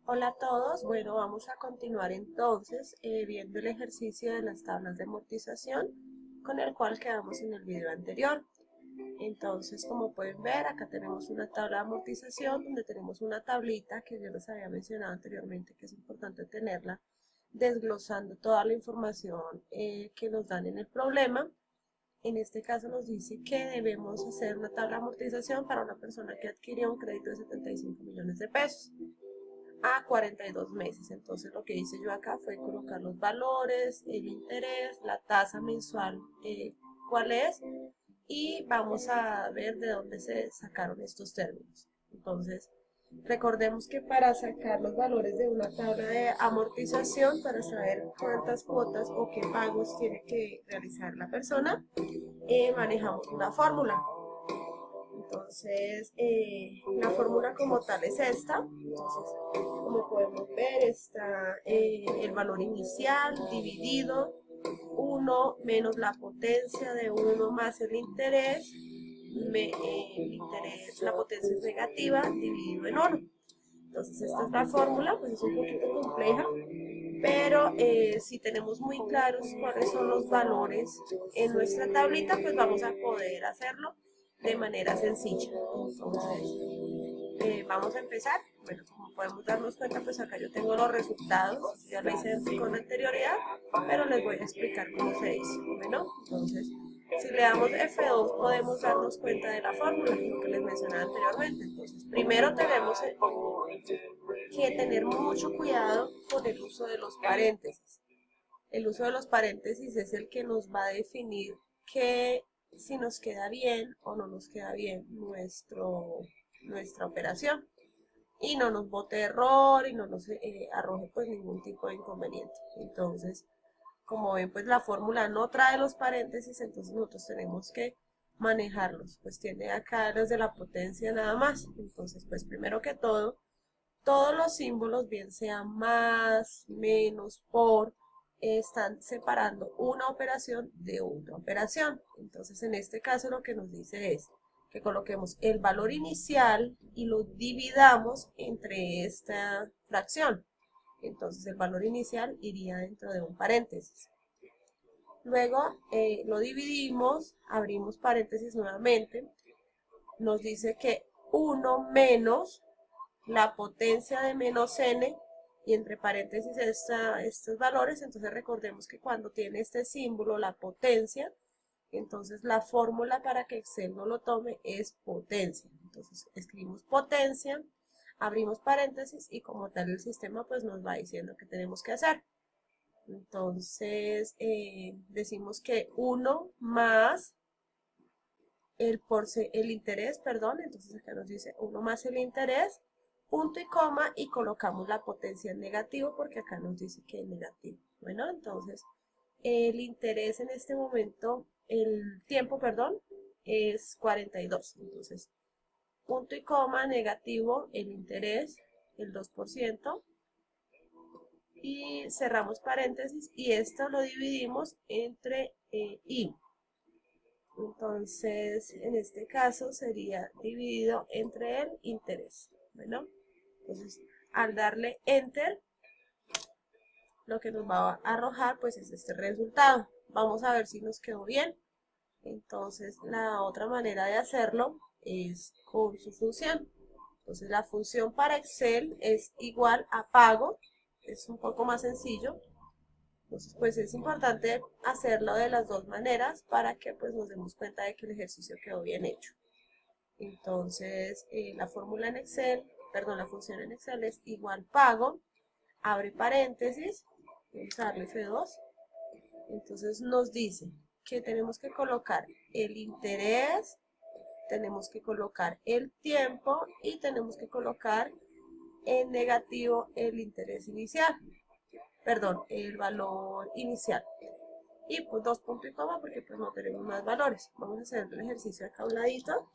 Hola a todos, bueno, vamos a continuar entonces viendo el ejercicio de las tablas de amortización con el cual quedamos en el video anterior. Entonces, como pueden ver, acá tenemos una tabla de amortización donde tenemos una tablita que yo les había mencionado anteriormente que es importante tenerla, desglosando toda la información que nos dan en el problema. En este caso nos dice que debemos hacer una tabla de amortización para una persona que adquirió un crédito de 75 millones de pesos a 42 meses. Entonces lo que hice yo acá fue colocar los valores, el interés, la tasa mensual, cuál es, y vamos a ver de dónde se sacaron estos términos. Entonces, recordemos que para sacar los valores de una tabla de amortización, para saber cuántas cuotas o qué pagos tiene que realizar la persona, manejamos una fórmula. Entonces, la fórmula como tal es esta. Entonces, como podemos ver, está el valor inicial dividido 1 menos la potencia de 1 más el interés. El interés, la potencia es negativa, dividido en 1. Entonces, esta es la fórmula, pues es un poquito compleja, pero si tenemos muy claros cuáles son los valores en nuestra tablita, pues vamos a poder hacerlo de manera sencilla. Entonces, vamos a empezar. Bueno, como podemos darnos cuenta, pues acá yo tengo los resultados, ya lo hice con anterioridad, pero les voy a explicar cómo se dice. Bueno, entonces, si le damos F2 podemos darnos cuenta de la fórmula, lo que les mencionaba anteriormente. Entonces, primero tenemos que tener mucho cuidado con el uso de los paréntesis. El uso de los paréntesis es el que nos va a definir que si nos queda bien o no nos queda bien nuestra operación y no nos bote error y no nos arroje pues ningún tipo de inconveniente. Entonces, como ven, pues la fórmula no trae los paréntesis, entonces nosotros tenemos que manejarlos. Pues tiene acá los de la potencia nada más. Entonces, pues primero que todo, todos los símbolos, bien sea más, menos, por, están separando una operación de otra operación. Entonces, en este caso lo que nos dice es que coloquemos el valor inicial y lo dividamos entre esta fracción. Entonces, el valor inicial iría dentro de un paréntesis. Luego lo dividimos, abrimos paréntesis nuevamente. Nos dice que 1 menos la potencia de menos n y entre paréntesis estos valores. Entonces recordemos que cuando tiene este símbolo, la potencia, entonces la fórmula para que Excel no lo tome es potencia. Entonces escribimos potencia, abrimos paréntesis y como tal el sistema pues nos va diciendo qué tenemos que hacer. Entonces decimos que 1 más el interés, perdón, entonces acá nos dice 1 más el interés, punto y coma, y colocamos la potencia en negativo porque acá nos dice que es negativo. Bueno, entonces el interés en este momento, el tiempo, perdón, es 42. Entonces, punto y coma, negativo, el interés, el 2%, y cerramos paréntesis, y esto lo dividimos entre i. Entonces, en este caso sería dividido entre el interés. Bueno, entonces al darle Enter, lo que nos va a arrojar pues es este resultado. Vamos a ver si nos quedó bien. Entonces, la otra manera de hacerlo es con su función. Entonces, la función para Excel es igual a pago. Es un poco más sencillo. Entonces, pues es importante hacerlo de las dos maneras para que pues nos demos cuenta de que el ejercicio quedó bien hecho. Entonces, la fórmula en Excel, perdón, la función en Excel es igual pago, abre paréntesis, vamos a darle F2. Entonces nos dice que tenemos que colocar el interés, tenemos que colocar el tiempo y tenemos que colocar en negativo el interés inicial. Perdón, el valor inicial. Y pues 2 puntos y coma porque pues no tenemos más valores. Vamos a hacer el ejercicio acá a un ladito.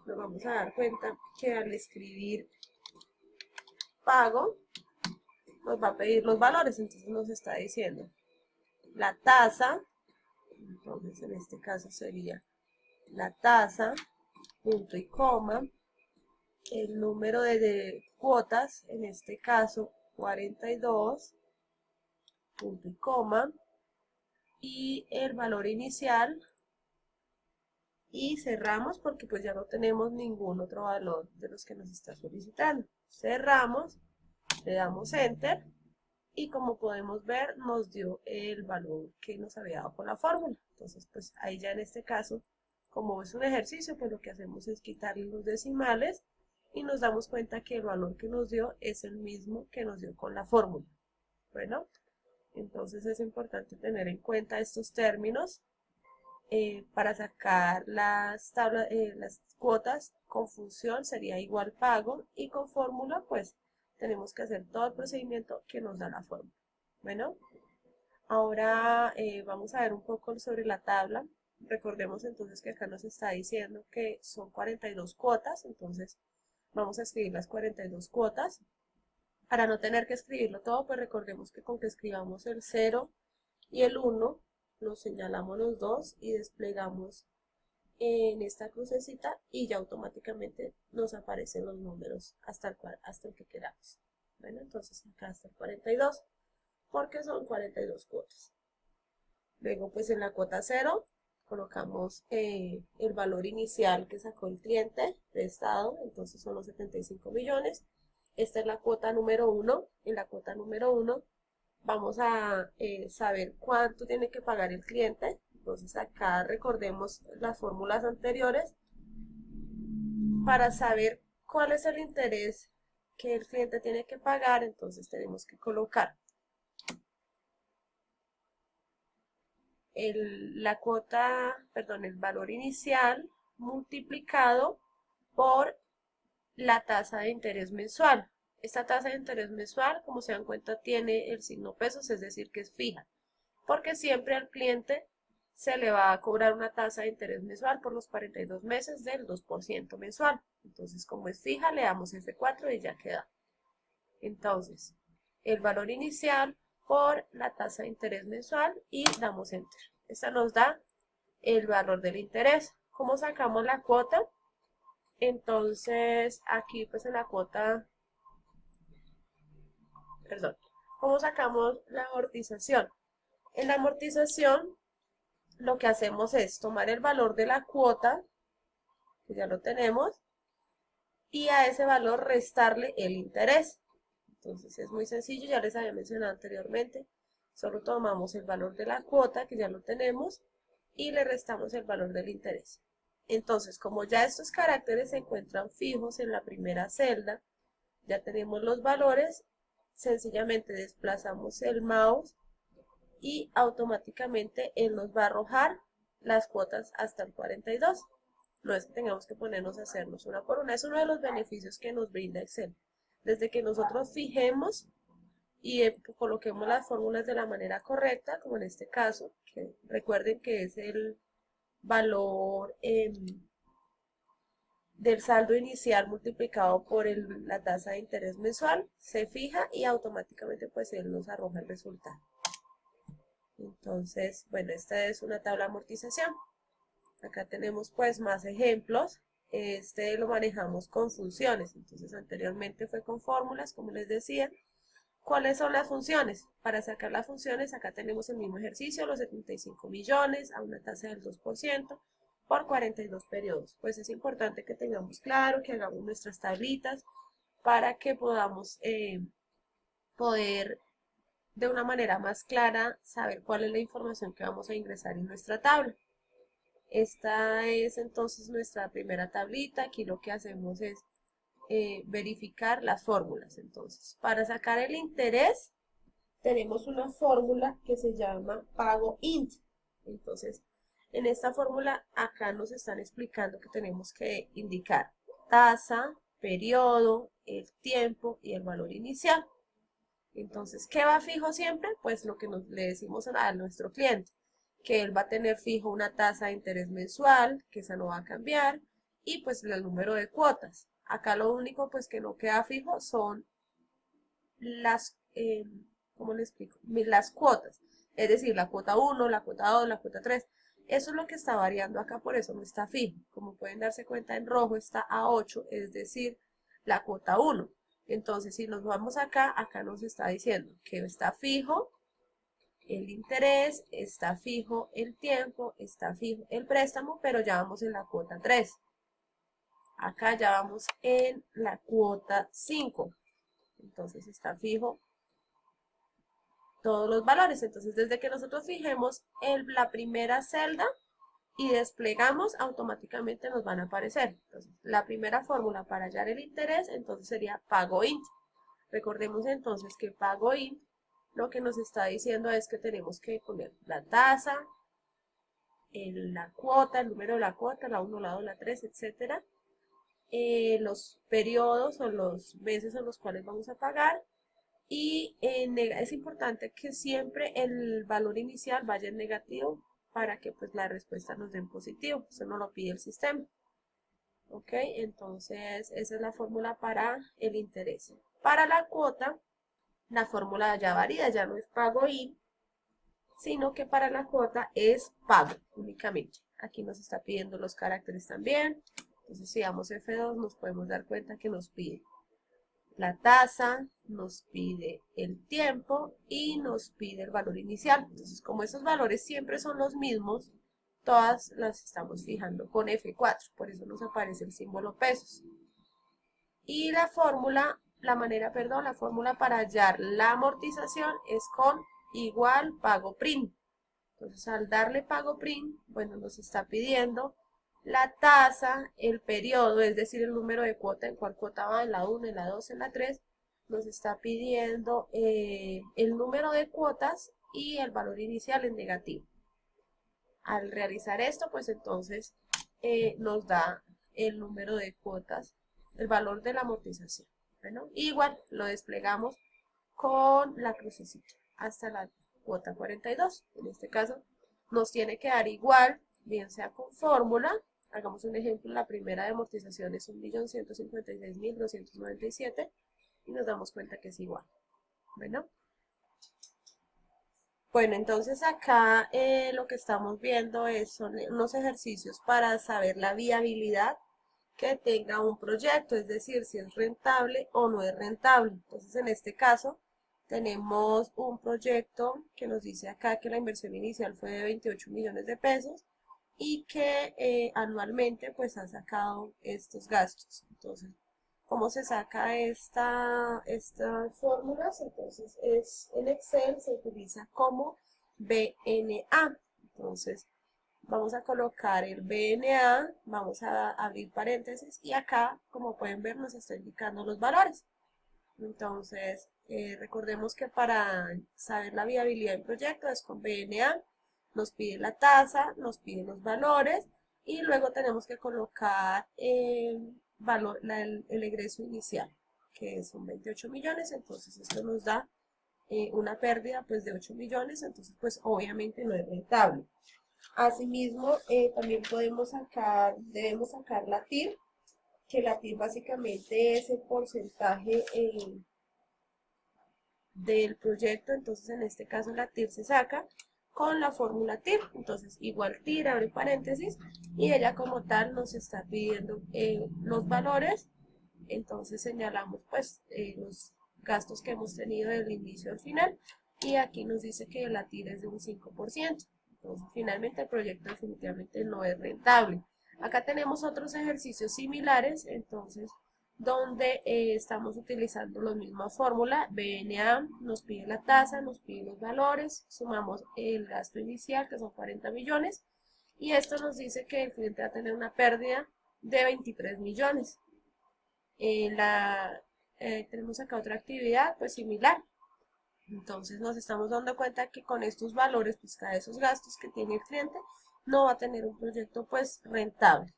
Nos vamos a dar cuenta que al escribir pago nos va a pedir los valores. Entonces nos está diciendo la tasa. Entonces en este caso sería la tasa, punto y coma, el número de cuotas, en este caso 42, punto y coma, y el valor inicial, y cerramos porque pues ya no tenemos ningún otro valor de los que nos está solicitando. Cerramos, le damos enter y como podemos ver nos dio el valor que nos había dado con la fórmula. Entonces pues ahí ya en este caso, como es un ejercicio, pues lo que hacemos es quitarle los decimales y nos damos cuenta que el valor que nos dio es el mismo que nos dio con la fórmula. Bueno, entonces es importante tener en cuenta estos términos para sacar las tablas, las cuotas. Con función sería igual pago y con fórmula pues tenemos que hacer todo el procedimiento que nos da la fórmula. Bueno, ahora vamos a ver un poco sobre la tabla. Recordemos entonces que acá nos está diciendo que son 42 cuotas, entonces vamos a escribir las 42 cuotas. Para no tener que escribirlo todo, pues recordemos que con que escribamos el 0 y el 1, nos señalamos los dos y desplegamos en esta crucecita y ya automáticamente nos aparecen los números hasta el que queramos. Bueno, entonces acá está el 42, porque son 42 cuotas. Luego pues en la cuota 0 colocamos el valor inicial que sacó el cliente prestado, entonces son los 75 millones. Esta es la cuota número 1. En la cuota número 1 vamos a saber cuánto tiene que pagar el cliente. Entonces acá recordemos las fórmulas anteriores para saber cuál es el interés que el cliente tiene que pagar. Entonces tenemos que colocar el valor inicial multiplicado por la tasa de interés mensual. Esta tasa de interés mensual, como se dan cuenta, tiene el signo pesos, es decir, que es fija, porque siempre al cliente se le va a cobrar una tasa de interés mensual por los 42 meses del 2% mensual. Entonces, como es fija, le damos F4 y ya queda. Entonces, el valor inicial por la tasa de interés mensual y damos enter. Esta nos da el valor del interés. ¿Cómo sacamos la cuota? Entonces, aquí pues en la cuota, perdón, ¿cómo sacamos la amortización? En la amortización lo que hacemos es tomar el valor de la cuota, que ya lo tenemos, y a ese valor restarle el interés. Entonces es muy sencillo, ya les había mencionado anteriormente, solo tomamos el valor de la cuota, que ya lo tenemos, y le restamos el valor del interés. Entonces, como ya estos caracteres se encuentran fijos en la primera celda, ya tenemos los valores, sencillamente desplazamos el mouse y automáticamente él nos va a arrojar las cuotas hasta el 42. No es que tengamos que ponernos a hacernos una por una, es uno de los beneficios que nos brinda Excel. Desde que nosotros fijemos y coloquemos las fórmulas de la manera correcta, como en este caso, que recuerden que es el valor del saldo inicial multiplicado por la tasa de interés mensual, se fija y automáticamente pues él nos arroja el resultado. Entonces, bueno, esta es una tabla de amortización. Acá tenemos pues más ejemplos. Este lo manejamos con funciones, entonces anteriormente fue con fórmulas, como les decía. ¿Cuáles son las funciones? Para sacar las funciones, acá tenemos el mismo ejercicio, los 75 millones a una tasa del 2% por 42 periodos. Pues es importante que tengamos claro, que hagamos nuestras tablitas para que podamos poder de una manera más clara saber cuál es la información que vamos a ingresar en nuestra tabla. Esta es entonces nuestra primera tablita. Aquí lo que hacemos es verificar las fórmulas. Entonces, para sacar el interés, tenemos una fórmula que se llama pago int. Entonces, en esta fórmula, acá nos están explicando que tenemos que indicar tasa, periodo, el tiempo y el valor inicial. Entonces, ¿qué va fijo siempre? Pues lo que le decimos a nuestro cliente, que él va a tener fijo una tasa de interés mensual, que esa no va a cambiar, y pues el número de cuotas. Acá lo único pues que no queda fijo son las, ¿cómo le explico? Las cuotas, es decir, la cuota 1, la cuota 2, la cuota 3. Eso es lo que está variando acá, por eso no está fijo. Como pueden darse cuenta, en rojo está a 8, es decir, la cuota 1. Entonces, si nos vamos acá, acá nos está diciendo que está fijo el interés, está fijo el tiempo, está fijo el préstamo, pero ya vamos en la cuota 3. Acá ya vamos en la cuota 5. Entonces está fijo todos los valores. Entonces, desde que nosotros fijemos la primera celda y desplegamos, automáticamente nos van a aparecer. Entonces, la primera fórmula para hallar el interés, entonces sería pago int. Recordemos entonces que pago int lo que nos está diciendo es que tenemos que poner la tasa, la cuota, el número de la cuota, la 1, la 2, la 3, etcétera, los periodos o los meses en los cuales vamos a pagar. Y es importante que siempre el valor inicial vaya en negativo para que pues la respuesta nos dé en positivo. Eso nos lo pide el sistema. Ok, entonces esa es la fórmula para el interés. Para la cuota, la fórmula ya varía, ya no es pago in, sino que para la cuota es pago únicamente. Aquí nos está pidiendo los caracteres también. Entonces si damos F2 nos podemos dar cuenta que nos pide la tasa, nos pide el tiempo y nos pide el valor inicial. Entonces, como esos valores siempre son los mismos, todas las estamos fijando con F4, por eso nos aparece el símbolo pesos. Y la fórmula, la fórmula para hallar la amortización es con igual pago prim. Entonces, al darle pago prim, bueno, nos está pidiendo la tasa, el periodo, es decir, el número de cuota, en cuál cuota va, en la 1, en la 2, en la 3, nos está pidiendo el número de cuotas y el valor inicial en negativo. Al realizar esto, pues entonces nos da el número de cuotas, el valor de la amortización. Bueno, igual lo desplegamos con la crucecita hasta la cuota 42. En este caso nos tiene que dar igual, bien sea con fórmula. Hagamos un ejemplo, la primera de amortización es 1.156.297 y nos damos cuenta que es igual. Bueno, entonces acá lo que estamos viendo son unos ejercicios para saber la viabilidad que tenga un proyecto, es decir, si es rentable o no es rentable. Entonces en este caso tenemos un proyecto que nos dice acá que la inversión inicial fue de 28 millones de pesos y que anualmente pues ha sacado estos gastos. Entonces, ¿cómo se saca estas fórmulas? Entonces, en Excel se utiliza como BNA. Entonces, vamos a colocar el BNA, vamos a abrir paréntesis y acá, como pueden ver, nos está indicando los valores. Entonces, recordemos que para saber la viabilidad del proyecto es con BNA. Nos pide la tasa, nos pide los valores y luego tenemos que colocar el egreso inicial, que son 28 millones, entonces esto nos da una pérdida pues de 8 millones, entonces pues obviamente no es rentable. Asimismo, también debemos sacar la TIR, que la TIR básicamente es el porcentaje del proyecto, entonces en este caso la TIR se saca con la fórmula TIR, entonces igual TIR, abre paréntesis, y ella como tal nos está pidiendo los valores, entonces señalamos pues los gastos que hemos tenido del inicio al final, y aquí nos dice que la TIR es de un 5%, entonces finalmente el proyecto definitivamente no es rentable. Acá tenemos otros ejercicios similares, entonces donde estamos utilizando la misma fórmula, BNA nos pide la tasa, nos pide los valores, sumamos el gasto inicial que son 40 millones y esto nos dice que el cliente va a tener una pérdida de 23 millones. Tenemos acá otra actividad pues similar, entonces nos estamos dando cuenta que con estos valores, pues cada esos gastos que tiene el cliente, no va a tener un proyecto pues rentable.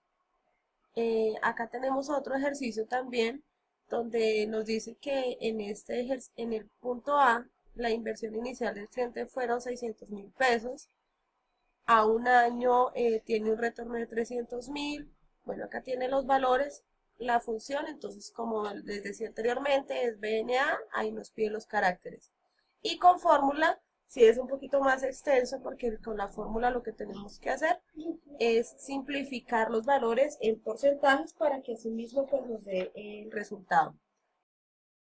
Acá tenemos otro ejercicio también donde nos dice que en el punto A la inversión inicial del cliente fueron 600.000 pesos, a un año tiene un retorno de 300.000, bueno acá tiene los valores, la función, entonces como les decía anteriormente es BNA, ahí nos pide los caracteres y con fórmula Sí es un poquito más extenso porque con la fórmula lo que tenemos que hacer es simplificar los valores en porcentajes para que así mismo pues nos dé el resultado.